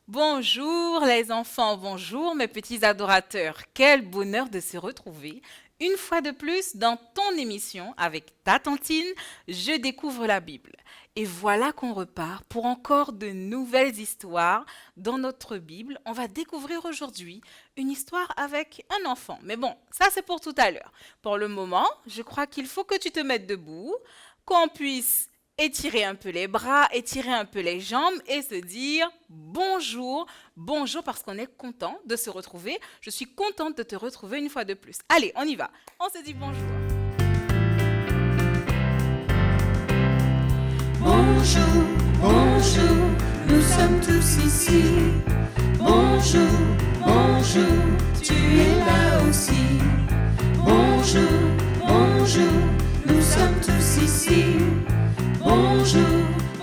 Bonjour les enfants, bonjour mes petits adorateurs. Quel bonheur de se retrouver une fois de plus dans ton émission avec ta tantine, Je découvre la Bible. Et voilà qu'on repart pour encore de nouvelles histoires dans notre Bible. On va découvrir aujourd'hui une histoire avec un enfant. Mais bon, ça c'est pour tout à l'heure. Pour le moment, je crois qu'il faut que tu te mettes debout, qu'on puisse étirer un peu les bras, étirer un peu les jambes et se dire bonjour, bonjour parce qu'on est content de se retrouver. Je suis contente de te retrouver une fois de plus. Allez, on y va. On se dit bonjour. Bonjour, bonjour, nous sommes tous ici. Bonjour, bonjour, tu es là aussi. Bonjour, bonjour, nous sommes tous ici. Bonjour,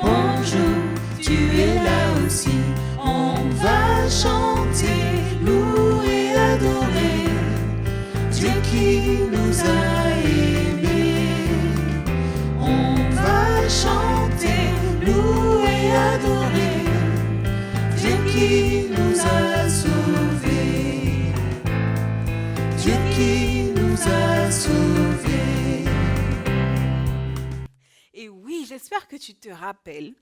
bonjour, tu es là aussi. On va chanter, louer, adorer Dieu qui nous a aimés. On va chanter, louer, adorer Dieu qui nous a sauvés. Dieu qui nous a sauvés. Et oui, j'espère que tu te rappelles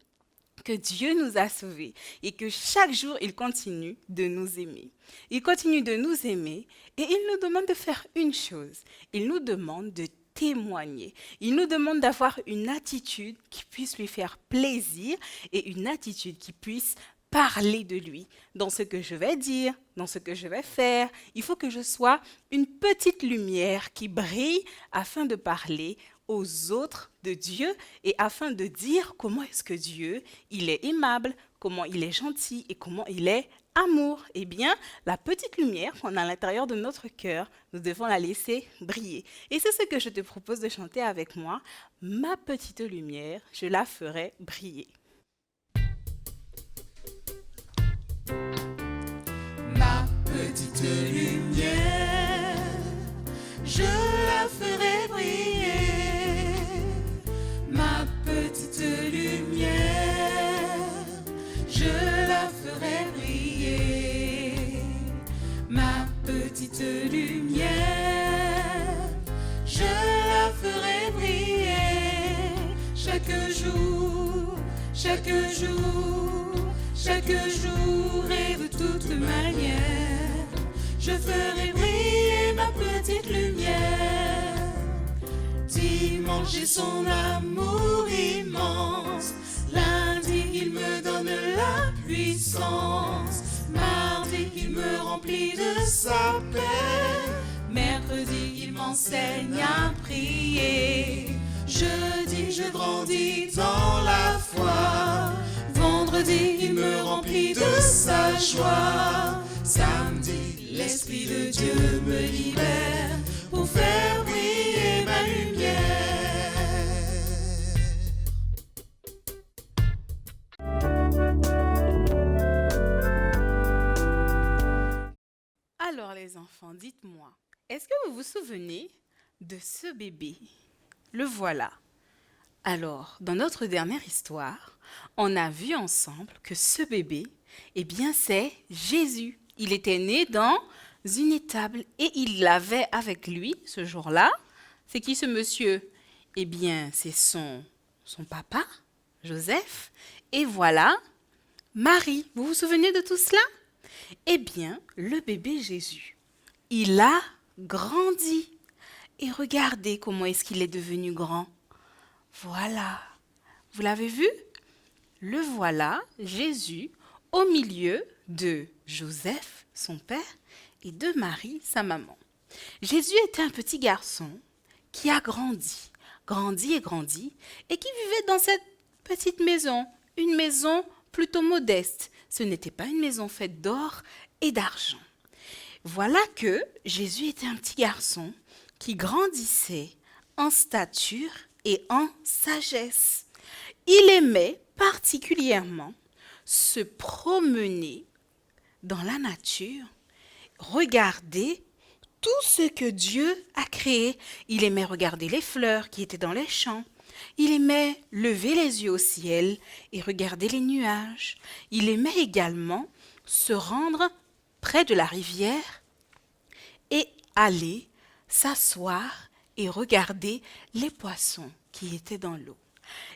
que Dieu nous a sauvés et que chaque jour, il continue de nous aimer. Il continue de nous aimer et il nous demande de faire une chose. Il nous demande de témoigner. Il nous demande d'avoir une attitude qui puisse lui faire plaisir et une attitude qui puisse parler de lui dans ce que je vais dire, dans ce que je vais faire. Il faut que je sois une petite lumière qui brille afin de parler aux autres de Dieu et afin de dire comment est-ce que Dieu, il est aimable, comment il est gentil et comment il est amour. Eh bien, la petite lumière qu'on a à l'intérieur de notre cœur, nous devons la laisser briller. Et c'est ce que je te propose de chanter avec moi. Ma petite lumière, je la ferai briller. Ma petite lumière, je la ferai briller. Ma petite lumière, je la ferai briller. Ma petite lumière, je la ferai briller. Chaque jour, chaque jour, chaque jour et de toute manière, je ferai briller ma petite lumière. Dimanche, j'ai son amour immense. Lundi, il me donne la puissance. Mardi, il me remplit de sa paix. Mercredi, il m'enseigne à prier. Jeudi, je grandis dans la foi. Vendredi, il me remplit de sa joie. Samedi, l'Esprit de Dieu me libère pour faire briller ma lumière. Alors les enfants, dites-moi, est-ce que vous vous souvenez de ce bébé? Le voilà. Alors, dans notre dernière histoire, on a vu ensemble que ce bébé, eh bien, c'est Jésus. Il était né dans une étable et il l'avait avec lui ce jour-là. C'est qui ce monsieur? Eh bien, c'est son papa, Joseph. Et voilà, Marie. Vous vous souvenez de tout cela? Eh bien, le bébé Jésus, il a grandi. Et regardez comment est-ce qu'il est devenu grand. Voilà. Vous l'avez vu? Le voilà, Jésus, au milieu de Joseph, son père, et de Marie, sa maman. Jésus était un petit garçon qui a grandi, et qui vivait dans cette petite maison, une maison plutôt modeste. Ce n'était pas une maison faite d'or et d'argent. Voilà que Jésus était un petit garçon qui grandissait en stature et en sagesse. Il aimait particulièrement se promener dans la nature, regarder tout ce que Dieu a créé. Il aimait regarder les fleurs qui étaient dans les champs. Il aimait lever les yeux au ciel et regarder les nuages. Il aimait également se rendre près de la rivière et aller s'asseoir et regarder les poissons qui étaient dans l'eau.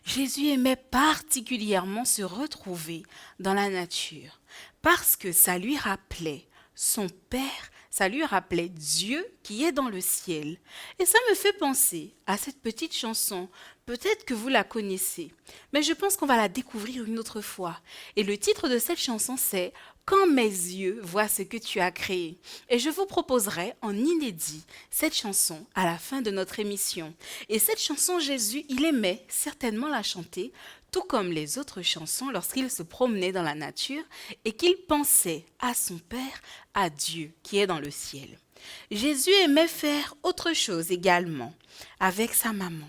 Jésus aimait particulièrement se retrouver dans la nature parce que ça lui rappelait son Père, ça lui rappelait Dieu qui est dans le ciel. Et ça me fait penser à cette petite chanson. Peut-être que vous la connaissez, mais je pense qu'on va la découvrir une autre fois. Et le titre de cette chanson, c'est « Quand mes yeux voient ce que tu as créé ». Et je vous proposerai en inédit cette chanson à la fin de notre émission. Et cette chanson, Jésus, il aimait certainement la chanter, tout comme les autres chansons lorsqu'il se promenait dans la nature et qu'il pensait à son Père, à Dieu qui est dans le ciel. Jésus aimait faire autre chose également avec sa maman.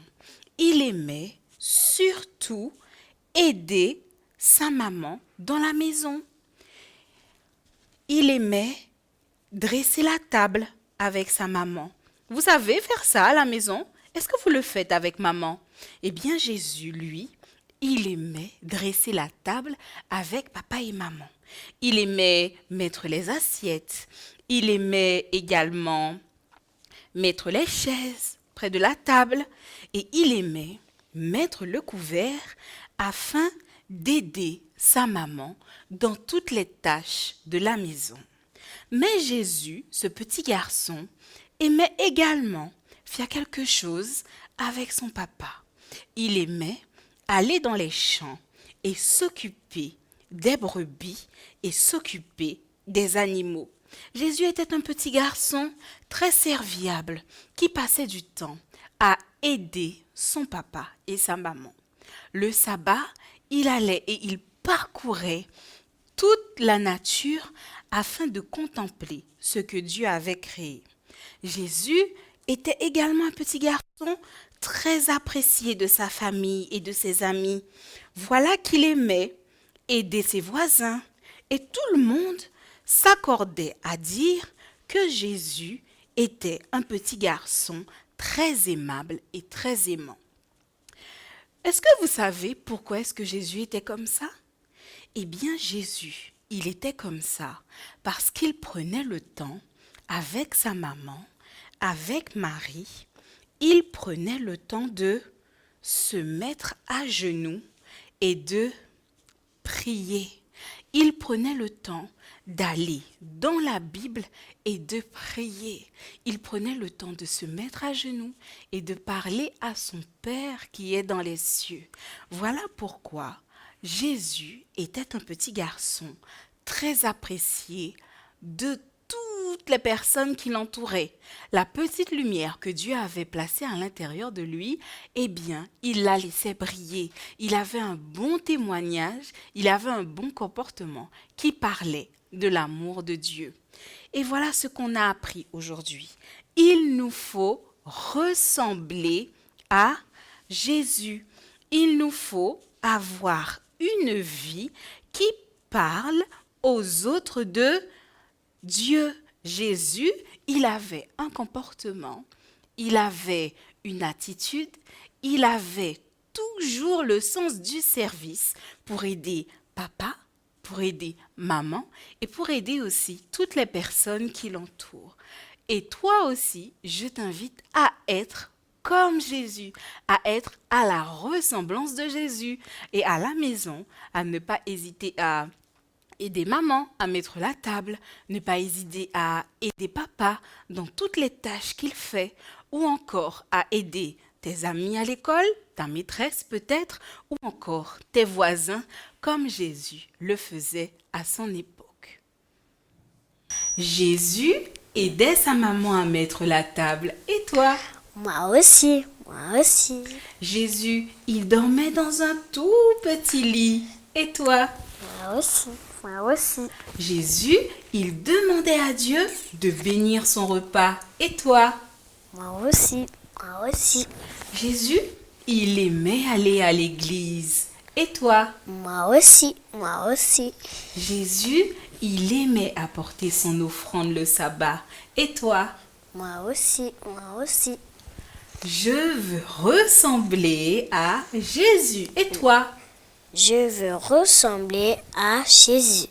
Il aimait surtout aider sa maman dans la maison. Il aimait dresser la table avec sa maman. Vous savez faire ça à la maison? Est-ce que vous le faites avec maman? Eh bien, Jésus, lui, il aimait dresser la table avec papa et maman. Il aimait mettre les assiettes. Il aimait également mettre les chaises près de la table et il aimait mettre le couvert afin d'aider sa maman dans toutes les tâches de la maison. Mais Jésus, ce petit garçon, aimait également faire quelque chose avec son papa. Il aimait aller dans les champs et s'occuper des brebis et s'occuper des animaux. Jésus était un petit garçon très serviable qui passait du temps à aider son papa et sa maman. Le sabbat, il allait et il parcourait toute la nature afin de contempler ce que Dieu avait créé. Jésus était également un petit garçon très apprécié de sa famille et de ses amis. Voilà qu'il aimait aider ses voisins et tout le monde s'accordait à dire que Jésus était un petit garçon très aimable et très aimant. Est-ce que vous savez pourquoi est-ce que Jésus était comme ça? Eh bien, Jésus, il était comme ça parce qu'il prenait le temps avec sa maman, avec Marie, il prenait le temps de se mettre à genoux et de prier. Il prenait le temps d'aller dans la Bible et de prier. Il prenait le temps de se mettre à genoux et de parler à son Père qui est dans les cieux. Voilà pourquoi Jésus était un petit garçon très apprécié de toutes les personnes qui l'entouraient. La petite lumière que Dieu avait placée à l'intérieur de lui, eh bien, il la laissait briller. Il avait un bon témoignage, il avait un bon comportement qui parlait de l'amour de Dieu. Et voilà ce qu'on a appris aujourd'hui. Il nous faut ressembler à Jésus. Il nous faut avoir une vie qui parle aux autres de Dieu. Jésus, il avait un comportement, il avait une attitude, il avait toujours le sens du service pour aider papa, pour aider maman et pour aider aussi toutes les personnes qui l'entourent. Et toi aussi, je t'invite à être comme Jésus, à être à la ressemblance de Jésus et à la maison, à ne pas hésiter à aider maman à mettre la table, ne pas hésiter à aider papa dans toutes les tâches qu'il fait, ou encore à aider tes amis à l'école, ta maîtresse peut-être, ou encore tes voisins, comme Jésus le faisait à son époque. Jésus aidait sa maman à mettre la table, et toi? Moi aussi. Jésus, il dormait dans un tout petit lit, et toi? Moi aussi. Jésus, il demandait à Dieu de bénir son repas. Et toi? Moi aussi. Jésus, il aimait aller à l'église. Et toi? Moi aussi, moi aussi. Jésus, il aimait apporter son offrande le sabbat. Et toi? Moi aussi, moi aussi. Je veux ressembler à Jésus. Et toi? Je veux ressembler à Jésus.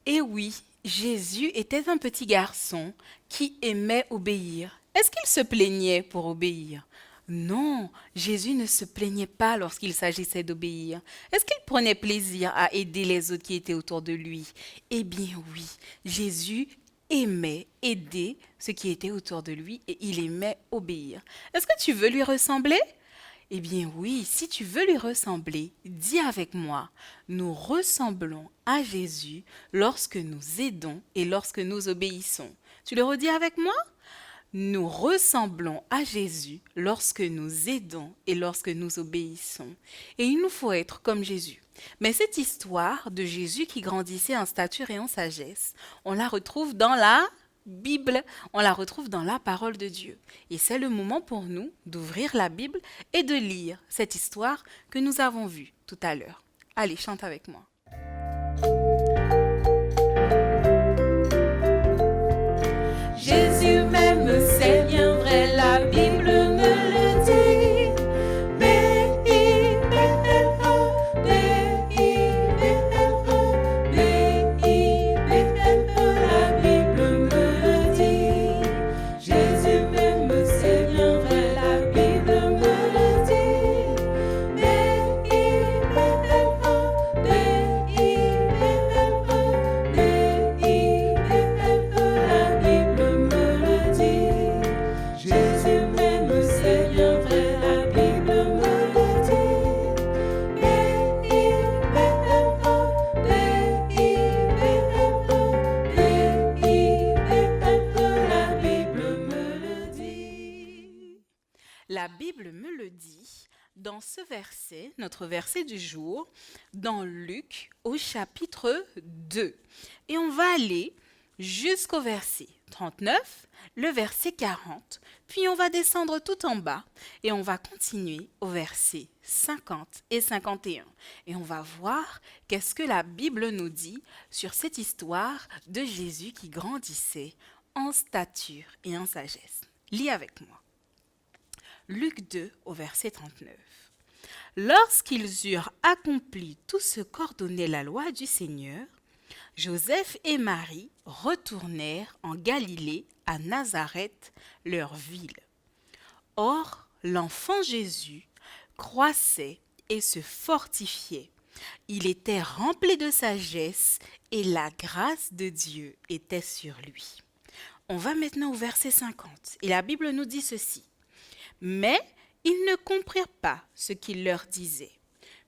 Et oui, Jésus était un petit garçon qui aimait obéir. Est-ce qu'il se plaignait pour obéir? Non, Jésus ne se plaignait pas lorsqu'il s'agissait d'obéir. Est-ce qu'il prenait plaisir à aider les autres qui étaient autour de lui? Eh bien oui, Jésus aimait aider ceux qui étaient autour de lui et il aimait obéir. Est-ce que tu veux lui ressembler? Eh bien oui, si tu veux lui ressembler, dis avec moi, nous ressemblons à Jésus lorsque nous aidons et lorsque nous obéissons. Tu le redis avec moi? Nous ressemblons à Jésus lorsque nous aidons et lorsque nous obéissons. Et il nous faut être comme Jésus. Mais cette histoire de Jésus qui grandissait en stature et en sagesse, on la retrouve dans la Bible, on la retrouve dans la parole de Dieu. Et c'est le moment pour nous d'ouvrir la Bible et de lire cette histoire que nous avons vue tout à l'heure. Allez, chante avec moi. Jésus m'aime, c'est bien vrai, la Bible me le dit. B-I-B-L-E, B-I-B-L-E, B-I-B-L-E, la Bible me le dit. Jésus m'aime, c'est bien vrai, la Bible me le dit. B-I-B-L-E, B-I-B-L-E, la Bible me le dit. Jésus m'aime, c'est bien vrai, la Bible me le dit. B-I-B-L-E, B-I-B-L-E, la Bible me le dit. La Bible me le dit dans ce verset, notre verset du jour, dans Luc au chapitre 2. Et on va aller jusqu'au verset 39, le verset 40, puis on va descendre tout en bas et on va continuer au verset 50 et 51. Et on va voir qu'est-ce que la Bible nous dit sur cette histoire de Jésus qui grandissait en stature et en sagesse. Lis avec moi. Luc 2 au verset 39. Lorsqu'ils eurent accompli tout ce qu'ordonnait la loi du Seigneur, Joseph et Marie retournèrent en Galilée à Nazareth, leur ville. Or, l'enfant Jésus croissait et se fortifiait. Il était rempli de sagesse et la grâce de Dieu était sur lui. On va maintenant au verset 50 et la Bible nous dit ceci. Mais ils ne comprirent pas ce qu'il leur disait.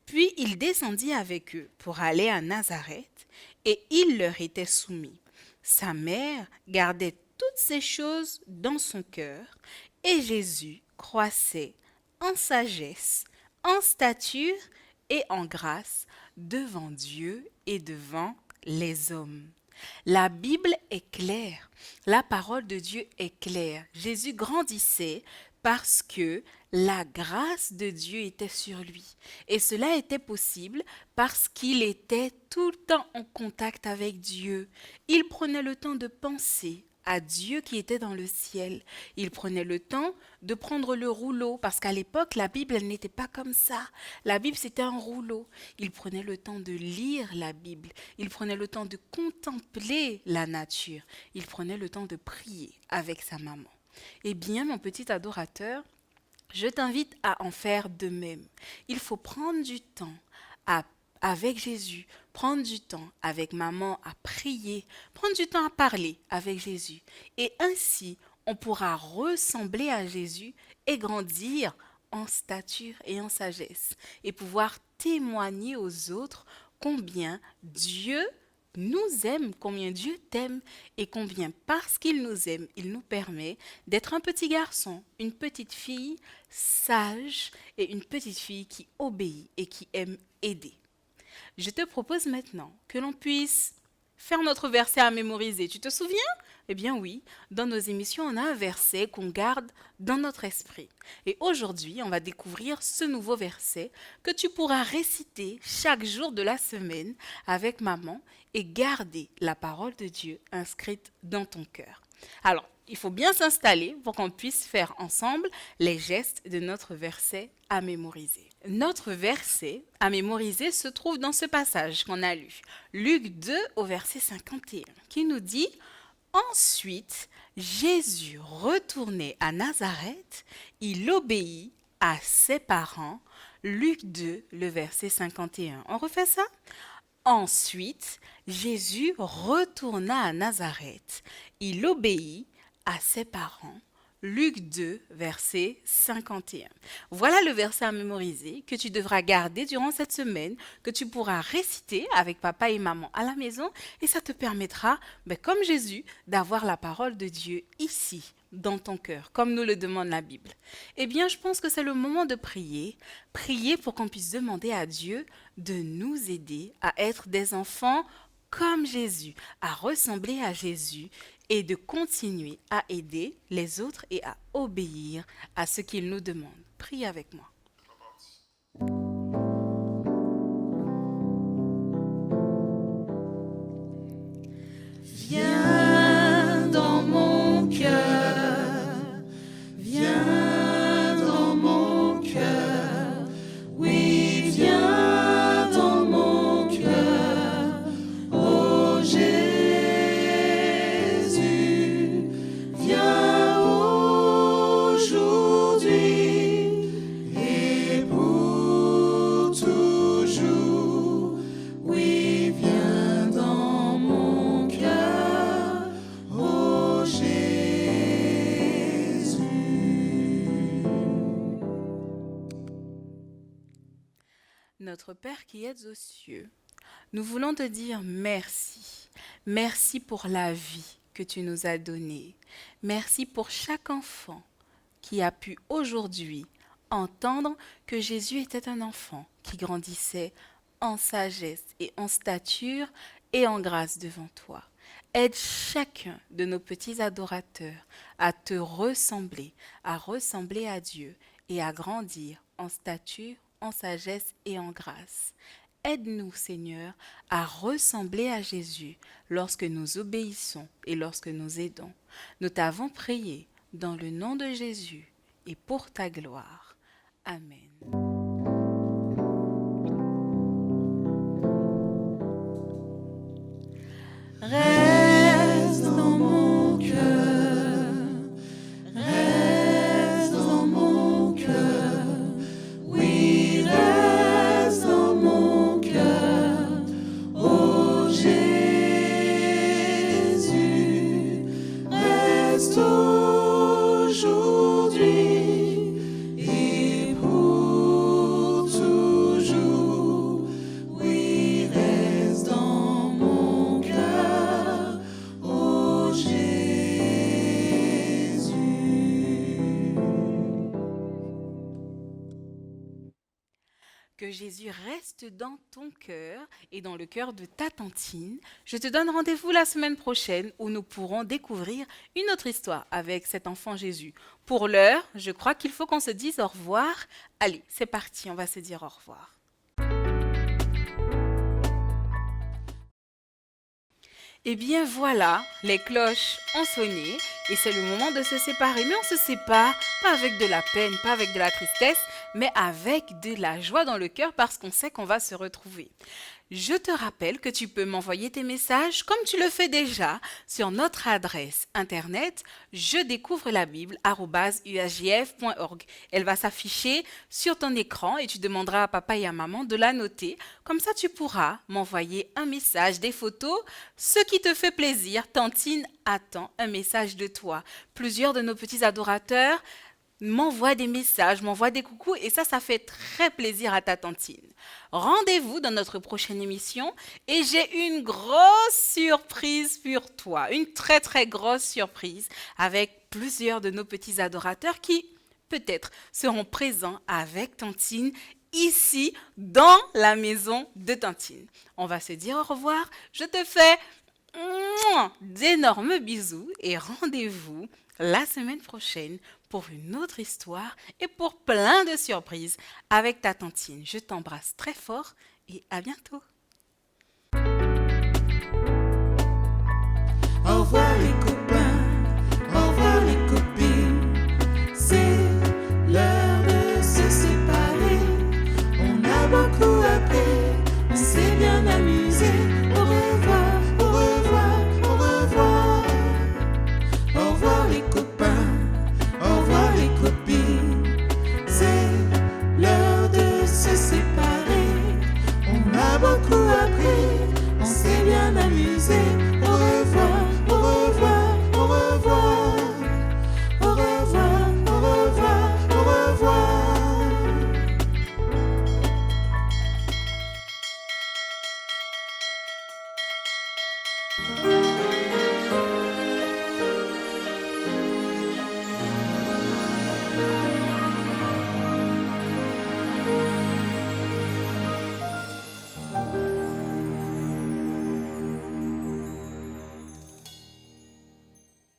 Puis il descendit avec eux pour aller à Nazareth, et il leur était soumis. Sa mère gardait toutes ces choses dans son cœur, et Jésus croissait en sagesse, en stature et en grâce devant Dieu et devant les hommes. La Bible est claire, la parole de Dieu est claire. Jésus grandissait parce que la grâce de Dieu était sur lui. Et cela était possible parce qu'il était tout le temps en contact avec Dieu. Il prenait le temps de penser à Dieu qui était dans le ciel. Il prenait le temps de prendre le rouleau, parce qu'à l'époque, la Bible elle n'était pas comme ça. La Bible, c'était un rouleau. Il prenait le temps de lire la Bible. Il prenait le temps de contempler la nature. Il prenait le temps de prier avec sa maman. Eh bien, mon petit adorateur, je t'invite à en faire de même. Il faut prendre du temps avec Jésus, prendre du temps avec maman à prier, prendre du temps à parler avec Jésus. Et ainsi, on pourra ressembler à Jésus et grandir en stature et en sagesse et pouvoir témoigner aux autres combien Dieu nous aime, combien Dieu t'aime et combien parce qu'il nous aime, il nous permet d'être un petit garçon, une petite fille sage et une petite fille qui obéit et qui aime aider. Je te propose maintenant que l'on puisse faire notre verset à mémoriser. Tu te souviens? Eh bien oui, dans nos émissions, on a un verset qu'on garde dans notre esprit. Et aujourd'hui, on va découvrir ce nouveau verset que tu pourras réciter chaque jour de la semaine avec maman et garder la parole de Dieu inscrite dans ton cœur. Alors, il faut bien s'installer pour qu'on puisse faire ensemble les gestes de notre verset à mémoriser. Notre verset à mémoriser se trouve dans ce passage qu'on a lu, Luc 2 au verset 51, qui nous dit « Ensuite, Jésus retourné à Nazareth, il obéit à ses parents. » Luc 2, le verset 51. On refait ça? Ensuite, Jésus retourna à Nazareth. Il obéit à ses parents. Luc 2, verset 51. Voilà le verset à mémoriser que tu devras garder durant cette semaine, que tu pourras réciter avec papa et maman à la maison et ça te permettra, comme Jésus, d'avoir la parole de Dieu ici, dans ton cœur, comme nous le demande la Bible. Eh bien, je pense que c'est le moment de prier. Prier pour qu'on puisse demander à Dieu de nous aider à être des enfants comme Jésus, à ressembler à Jésus et de continuer à aider les autres et à obéir à ce qu'il nous demande. Prie avec moi. Viens dans mon cœur, viens dans mon cœur, oui, viens dans mon cœur, oh Jésus, viens aujourd'hui et pour toujours, oui, viens dans mon cœur, oh Jésus. Notre Père qui es aux cieux, nous voulons te dire merci. Merci pour la vie que tu nous as donnée. Merci pour chaque enfant qui a pu aujourd'hui entendre que Jésus était un enfant qui grandissait en sagesse et en stature et en grâce devant toi. Aide chacun de nos petits adorateurs à te ressembler, à ressembler à Dieu et à grandir en stature, en sagesse et en grâce. Aide-nous, Seigneur, à ressembler à Jésus lorsque nous obéissons et lorsque nous aidons. Nous t'avons prié dans le nom de Jésus et pour ta gloire. Amen. Reste dans mon cœur, reste dans mon cœur, oui, reste dans mon cœur, oh Jésus, reste aujourd'hui et pour toujours, oui, reste dans mon cœur, oh Jésus. Que Jésus reste dans ton cœur et dans le cœur de ta tantine. Je te donne rendez-vous la semaine prochaine où nous pourrons découvrir une autre histoire avec cet enfant Jésus. Pour l'heure, je crois qu'il faut qu'on se dise au revoir. Allez, c'est parti, on va se dire au revoir. Eh bien voilà, les cloches ont sonné et c'est le moment de se séparer. Mais on se sépare, pas avec de la peine, pas avec de la tristesse, mais avec de la joie dans le cœur parce qu'on sait qu'on va se retrouver. Je te rappelle que tu peux m'envoyer tes messages comme tu le fais déjà sur notre adresse internet jedécouvre-la-bible@uajf.org. Elle va s'afficher sur ton écran et tu demanderas à papa et à maman de la noter. Comme ça, tu pourras m'envoyer un message, des photos, ce qui te fait plaisir. Tantine attend un message de toi. Plusieurs de nos petits adorateurs m'envoie des messages, m'envoie des coucous et ça fait très plaisir à ta tantine. Rendez-vous dans notre prochaine émission et j'ai une grosse surprise pour toi, une très très grosse surprise avec plusieurs de nos petits adorateurs qui peut-être seront présents avec tantine ici dans la maison de tantine. On va se dire au revoir, je te fais D'énormes bisous et rendez-vous la semaine prochaine pour une autre histoire et pour plein de surprises avec ta tantine. Je t'embrasse très fort et à bientôt. Au revoir les copains, au revoir les copines. C'est l'heure de se séparer. On a beaucoup appris, on s'est bien amusé. Au revoir, au revoir, au revoir. Au revoir les copains, au revoir les copines. C'est l'heure de se séparer. On a beaucoup appris, on s'est bien amusé. Au revoir, au revoir, au revoir. Au revoir, au revoir, au revoir.